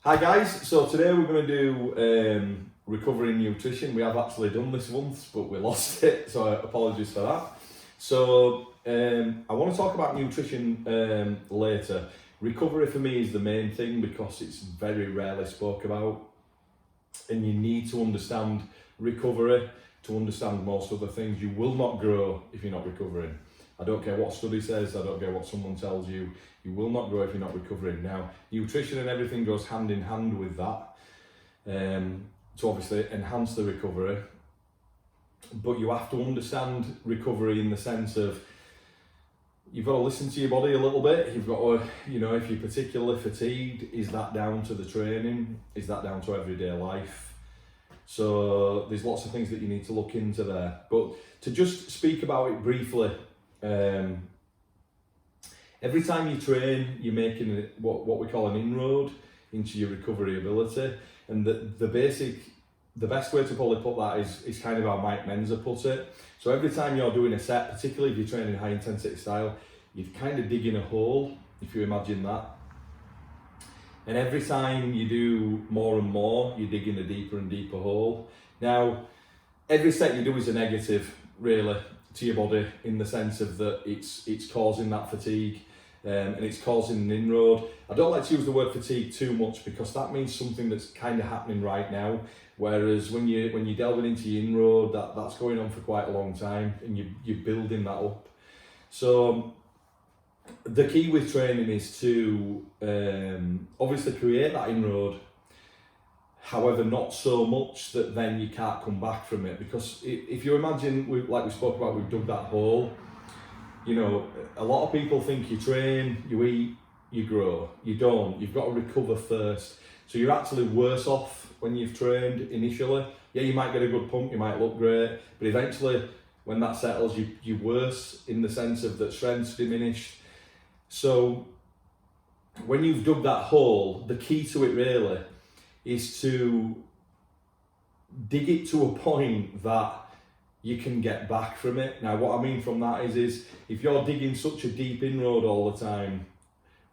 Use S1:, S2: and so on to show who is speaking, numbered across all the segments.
S1: Hi guys, so today we're going to do recovering nutrition. We have actually done this once, but we lost it, so apologies for that. So I want to talk about nutrition later. Recovery for me is the main thing because it's very rarely spoke about, and you need to understand recovery to understand most other things. You will not grow if you're not recovering. I don't care what study says, I don't care what someone tells you, you will not grow if you're not recovering. Now, nutrition and everything goes hand in hand with that, to obviously enhance the recovery. But you have to understand recovery in the sense of, you've got to listen to your body a little bit. You've got to, if you're particularly fatigued, is that down to the training? Is that down to everyday life? So there's lots of things that you need to look into there. But to just speak about it briefly, every time you train, you're making what we call an inroad into your recovery ability. And the best way to probably put that is kind of how Mike Menzer put it. So every time you're doing a set, particularly if you're training high intensity style, you're kind of digging a hole, if you imagine that. And every time you do more and more, you're digging a deeper and deeper hole. Now, every set you do is a negative, really, to your body, in the sense of that it's causing that fatigue, and it's causing an inroad. I don't like to use the word fatigue too much because that means something that's kind of happening right now. Whereas when you're delving into your inroad, that's going on for quite a long time, and you're building that up. So the key with training is to obviously create that inroad. However, not so much that then you can't come back from it. Because if you imagine, like we spoke about, we've dug that hole. A lot of people think you train, you eat, you grow. You don't. You've got to recover first. So you're actually worse off when you've trained initially. Yeah, you might get a good pump, you might look great, but eventually when that settles, you're worse in the sense of that strength's diminished. So when you've dug that hole, the key to it really is to dig it to a point that you can get back from it. Now, what I mean from that is if you're digging such a deep inroad all the time,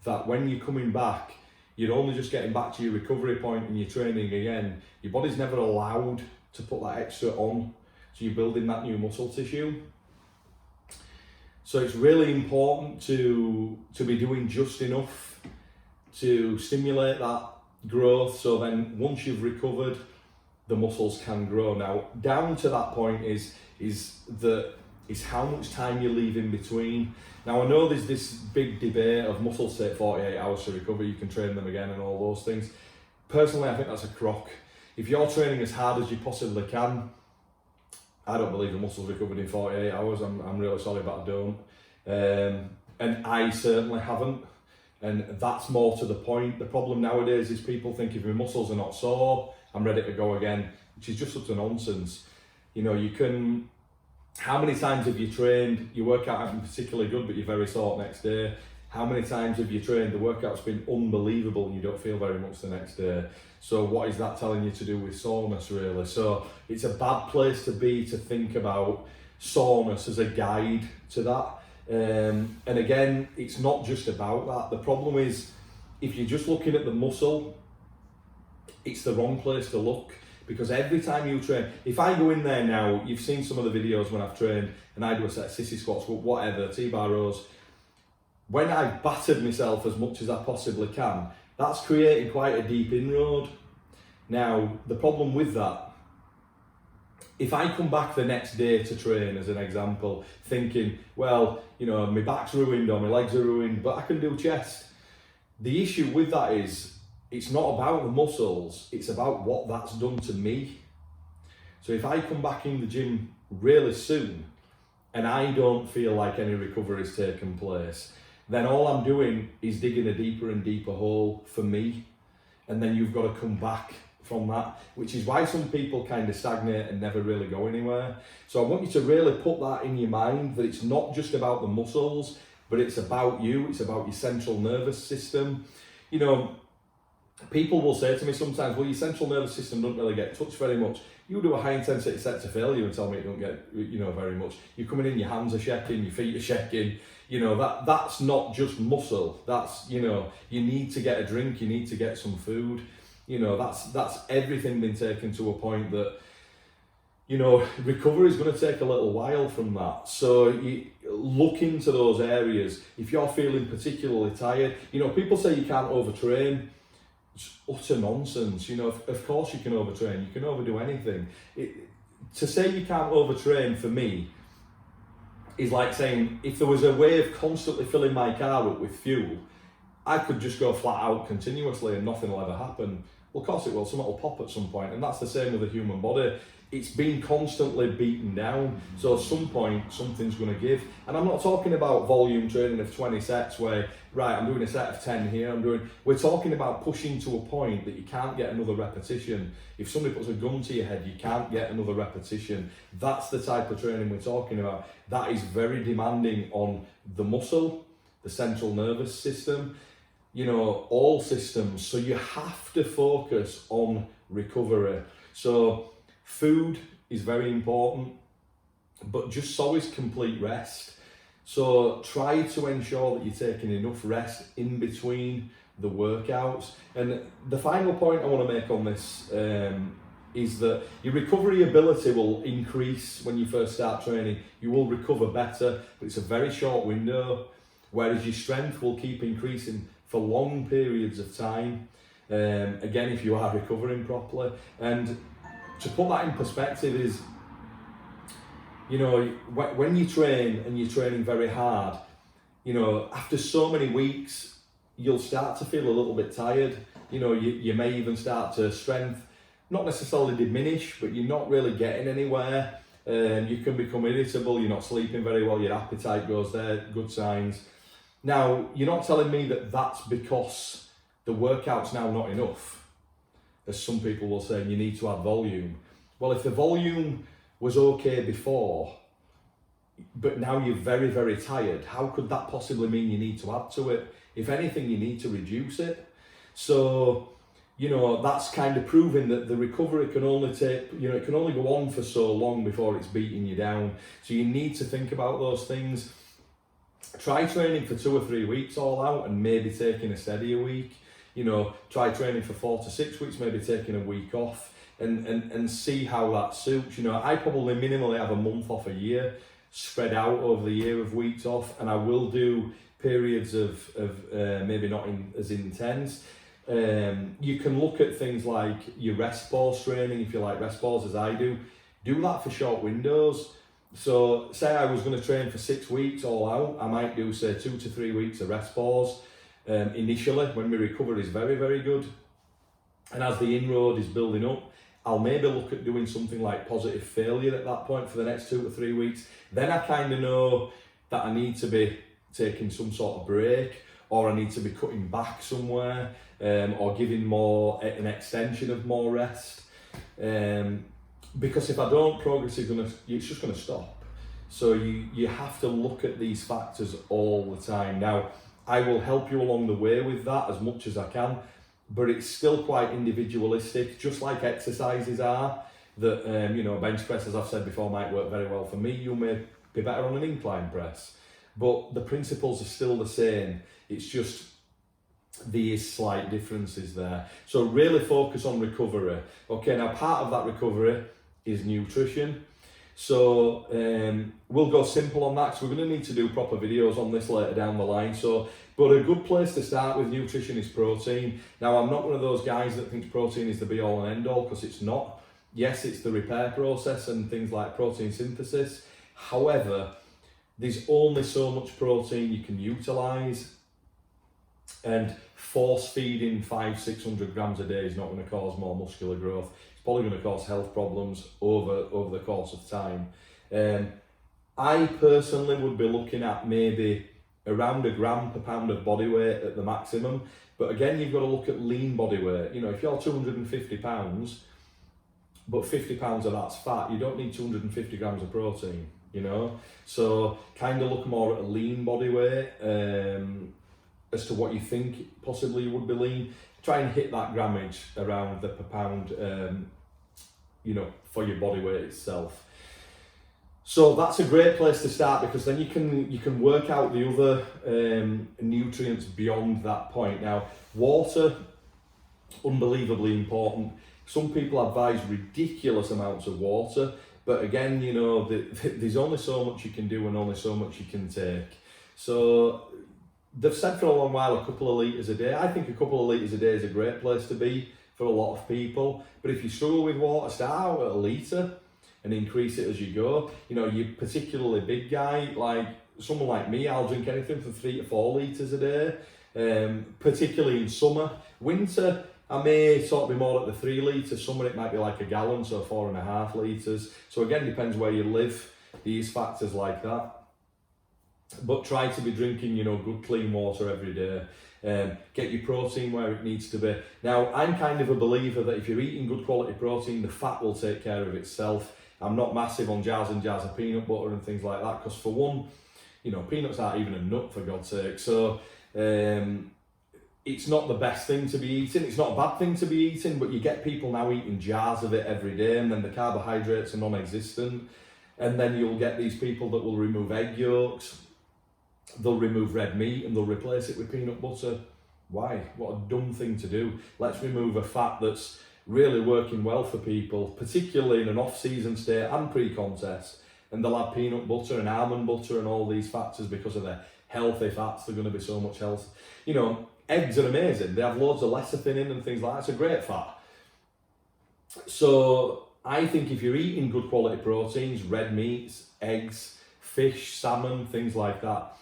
S1: that when you're coming back, you're only just getting back to your recovery point and you're training again. Your body's never allowed to put that extra on, so you're building that new muscle tissue. So it's really important to be doing just enough to stimulate that growth, so then once you've recovered, the muscles can grow. Now, down to that point is how much time you leave in between. Now, I know there's this big debate of muscles take 48 hours to recover, you can train them again and all those things. Personally, I think that's a crock. If you're training as hard as you possibly can, I don't believe the muscles recovered in 48 hours. I'm really sorry, but I don't. And I certainly haven't. And that's more to the point. The problem nowadays is people think if your muscles are not sore, I'm ready to go again, which is just such a nonsense. How many times have you trained, your workout hasn't been particularly good, but you're very sore next day? How many times have you trained, the workout's been unbelievable and you don't feel very much the next day? So what is that telling you to do with soreness, really? So it's a bad place to be to think about soreness as a guide to that. And again, it's not just about that. The problem is, if you're just looking at the muscle, it's the wrong place to look. Because every time you train, if I go in there now, you've seen some of the videos when I've trained and I do a set of sissy squats, whatever, T-bar rows, when I've battered myself as much as I possibly can, that's creating quite a deep inroad. Now, the problem with that, if I come back the next day to train, as an example, thinking, well, my back's ruined or my legs are ruined, but I can do chest. The issue with that is, it's not about the muscles, it's about what that's done to me. So if I come back in the gym really soon and I don't feel like any recovery has taken place, then all I'm doing is digging a deeper and deeper hole for me. And then you've got to come back from that, which is why some people kind of stagnate and never really go anywhere. So I want you to really put that in your mind, that it's not just about the muscles, but it's about you, it's about your central nervous system. People will say to me sometimes, well, your central nervous system doesn't really get touched very much. You do a high intensity set to failure and tell me it don't get, very much. You're coming in, your hands are shaking, your feet are shaking. That's not just muscle. That's, you need to get a drink, you need to get some food. You know, that's everything been taken to a point that, you know, recovery is going to take a little while from that. So you look into those areas. If you're feeling particularly tired, you know, people say you can't overtrain. It's utter nonsense. You know, of course you can overtrain. You can overdo anything. To say you can't overtrain, for me, is like saying if there was a way of constantly filling my car up with fuel, I could just go flat out continuously and nothing will ever happen. Well, of course it will. Something will pop at some point, and that's the same with the human body. It's been constantly beaten down, so at some point something's going to give. And I'm not talking about volume training of 20 sets where, right, I'm doing a set of 10 here, we're talking about pushing to a point that you can't get another repetition. If somebody puts a gun to your head, you can't get another repetition. That's the type of training we're talking about. That is very demanding on the muscle, the central nervous system, you know, all systems. So you have to focus on recovery. So food is very important, but just so is complete rest. So try to ensure that you're taking enough rest in between the workouts. And the final point I want to make on this is that your recovery ability will increase when you first start training. You will recover better, but it's a very short window, whereas your strength will keep increasing for long periods of time. Again, if you are recovering properly. And to put that in perspective is, you know, when you train and you're training very hard, you know, after so many weeks, you'll start to feel a little bit tired. You know, you may even start to strength, not necessarily diminish, but you're not really getting anywhere. You can become irritable, you're not sleeping very well, your appetite goes there, good signs. Now, you're not telling me that that's because the workout's now not enough, as some people will say, you need to add volume. Well, if the volume was okay before, but now you're very, very tired, how could that possibly mean you need to add to it? If anything, you need to reduce it. So, you know, that's kind of proving that the recovery can only take, you know, it can only go on for so long before it's beating you down. So you need to think about those things. Try training for 2 or 3 weeks all out and maybe taking a steadier week. You know, try training for 4 to 6 weeks, maybe taking a week off and see how that suits. You know, I probably minimally have a month off a year spread out over the year of weeks off, and I will do periods of maybe not as intense. You can look at things like your rest pause training, if you like rest pause as I do that for short windows. So say I was going to train for 6 weeks all out, I might do say 2 to 3 weeks of rest pause initially when my recovery is very, very good. And as the inroad is building up, I'll maybe look at doing something like positive failure at that point for the next 2 to 3 weeks. Then I kind of know that I need to be taking some sort of break, or I need to be cutting back somewhere, or giving more an extension of more rest. Because if I don't, progress is it's just going to stop. So you have to look at these factors all the time. Now, I will help you along the way with that as much as I can, but it's still quite individualistic, just like exercises are. That you know, bench press, as I've said before, might work very well for me. You may be better on an incline press, but the principles are still the same. It's just these slight differences there. So really focus on recovery. Okay, now part of that recovery is nutrition. So we'll go simple on that, so we're going to need to do proper videos on this later down the line. So, but a good place to start with nutrition is protein. Now, I'm not one of those guys that thinks protein is the be all and end all, because it's not. Yes, it's the repair process and things like protein synthesis. However, there's only so much protein you can utilize, and force feeding 500-600 grams a day is not going to cause more muscular growth. It's probably going to cause health problems over the course of time. I personally would be looking at maybe around 1 gram per pound of body weight at the maximum. But again, you've got to look at lean body weight. You know, if you're 250 pounds, but 50 pounds of that's fat, you don't need 250 grams of protein, you know? So kind of look more at a lean body weight as to what you think possibly would be lean. Try and hit that grammage around the per pound, you know, for your body weight itself. So that's a great place to start, because then you can work out the other nutrients beyond that point. Now, water unbelievably important. Some people advise ridiculous amounts of water, but again, you know, there's only so much you can do and only so much you can take. So they've said for a long while a couple of litres a day. I think a couple of litres a day is a great place to be for a lot of people. But if you struggle with water, start out at a litre and increase it as you go. You know, you're particularly big guy, like someone like me, I'll drink anything from 3 to 4 litres a day, particularly in summer. Winter, I may sort of be more at the 3 litres. Summer it might be like a gallon, so 4.5 litres. So again, depends where you live, these factors like that. But try to be drinking, you know, good clean water every day. Get your protein where it needs to be. Now, I'm kind of a believer that if you're eating good quality protein, the fat will take care of itself. I'm not massive on jars and jars of peanut butter and things like that, because for one, you know, peanuts aren't even a nut, for God's sake. So it's not the best thing to be eating. It's not a bad thing to be eating, but you get people now eating jars of it every day, and then the carbohydrates are non-existent. And then you'll get these people that will remove egg yolks, they'll remove red meat, and they'll replace it with peanut butter. Why? What a dumb thing to do. Let's remove a fat that's really working well for people, particularly in an off-season state and pre-contest. And they'll have peanut butter and almond butter and all these factors because of their healthy fats. They're going to be so much health. You know, eggs are amazing. They have loads of lecithin in and things like that. It's a great fat. So I think if you're eating good quality proteins, red meats, eggs, fish, salmon, things like that,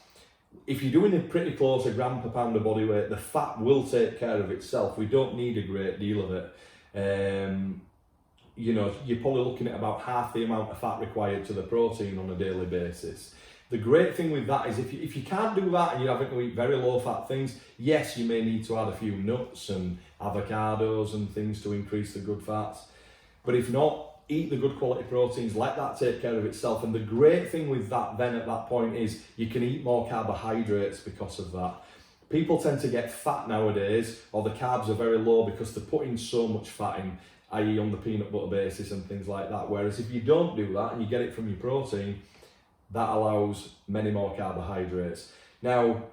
S1: if you're doing it pretty close a gram per pound of body weight, the fat will take care of itself. We don't need a great deal of it. You know, you're probably looking at about half the amount of fat required to the protein on a daily basis. The great thing with that is if you can't do that and you're having to eat very low fat things, yes, you may need to add a few nuts and avocados and things to increase the good fats. But if not, eat the good quality proteins, let that take care of itself. And the great thing with that then at that point is you can eat more carbohydrates because of that. People tend to get fat nowadays, or the carbs are very low because they're putting so much fat in, i.e. on the peanut butter basis and things like that. Whereas if you don't do that and you get it from your protein, that allows many more carbohydrates. Now,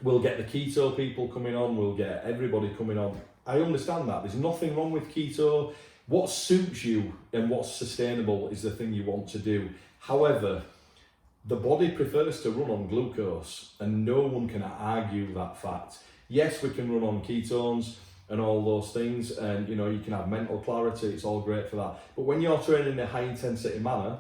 S1: we'll get the keto people coming on, we'll get everybody coming on. I understand that, there's nothing wrong with keto. What suits you and what's sustainable is the thing you want to do. However, the body prefers to run on glucose, and no one can argue that fact. Yes, we can run on ketones and all those things, and you know, you can have mental clarity, it's all great for that. But when you're training in a high intensity manner,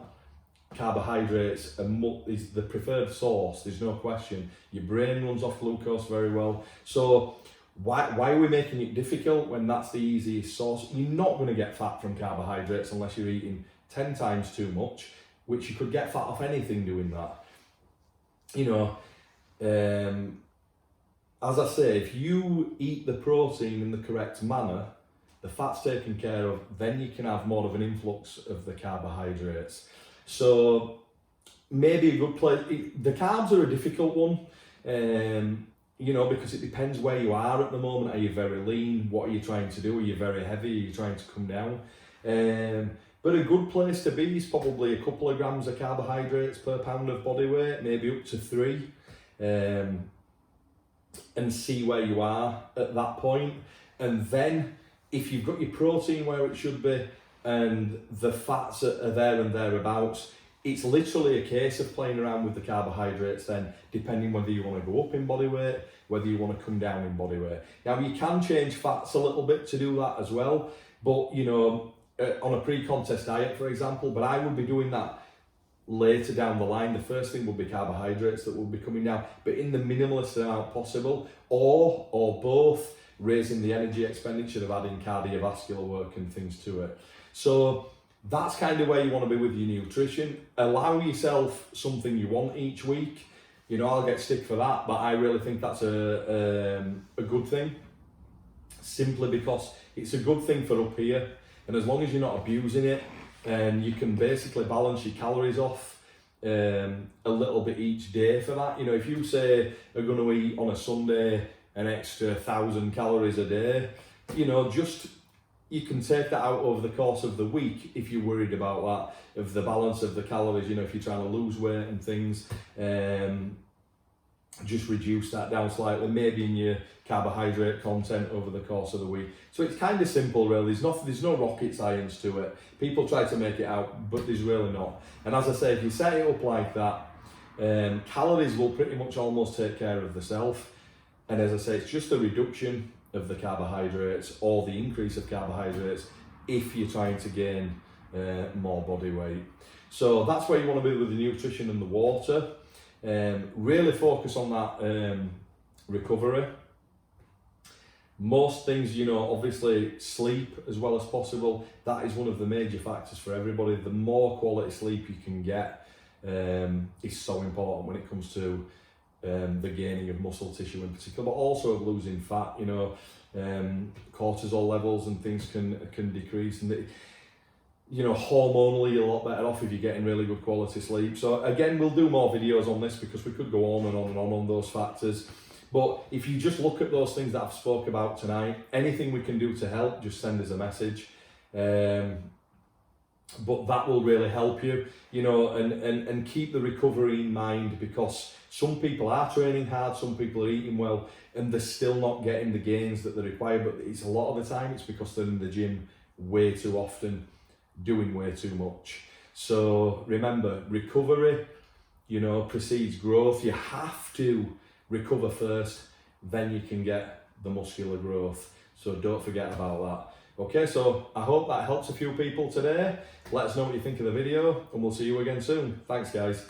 S1: carbohydrates is the preferred source, there's no question. Your brain runs off glucose very well. So why are we making it difficult when that's the easiest source? You're not going to get fat from carbohydrates unless you're eating 10 times too much, which you could get fat off anything doing that. You know, as I say, if you eat the protein in the correct manner, the fat's taken care of, then you can have more of an influx of the carbohydrates. So maybe a good place, the carbs are a difficult one. You know, because it depends where you are at the moment. Are you very lean? What are you trying to do? Are you very heavy? Are you trying to come down? But a good place to be is probably a couple of grams of carbohydrates per pound of body weight, maybe up to 3, and see where you are at that point. And then if you've got your protein where it should be and the fats are there and thereabouts, it's literally a case of playing around with the carbohydrates then, depending whether you want to go up in body weight, whether you want to come down in body weight. Now, you can change fats a little bit to do that as well, but you know, on a pre-contest diet, for example, but I would be doing that later down the line. The first thing would be carbohydrates that will be coming down, but in the minimalist amount possible, or both, raising the energy expenditure of adding cardiovascular work and things to it. So that's kind of where you want to be with your nutrition. Allow yourself something you want each week. You know, I'll get stick for that, but I really think that's a good thing, simply because it's a good thing for up here. And as long as you're not abusing it, and you can basically balance your calories off a little bit each day for that. You know, if you say are going to eat on a Sunday an extra 1,000 calories a day, you know, just you can take that out over the course of the week if you're worried about that, of the balance of the calories, you know, if you're trying to lose weight and things. just reduce that down slightly, maybe in your carbohydrate content over the course of the week. So it's kind of simple really, there's no rocket science to it. People try to make it out, but there's really not. And as I say, if you set it up like that, calories will pretty much almost take care of themselves. And as I say, it's just a reduction of the carbohydrates or the increase of carbohydrates if you're trying to gain more body weight. So that's where you want to be with the nutrition and the water. Really focus on that recovery. Most things, you know, obviously sleep as well as possible. That is one of the major factors for everybody. The more quality sleep you can get is so important when it comes to the gaining of muscle tissue in particular, but also of losing fat. You know, cortisol levels and things can decrease, and you know, hormonally you're a lot better off if you're getting really good quality sleep. So again, we'll do more videos on this because we could go on and on and on those factors. But if you just look at those things that I've spoke about tonight, anything we can do to help, just send us a message. But that will really help you, you know, and keep the recovery in mind, because some people are training hard, some people are eating well, and they're still not getting the gains that they require. But it's a lot of the time, it's because they're in the gym way too often, doing way too much. So remember, recovery, you know, precedes growth. You have to recover first, then you can get the muscular growth. So don't forget about that. Okay, so I hope that helps a few people today. Let us know what you think of the video, and we'll see you again soon. Thanks, guys.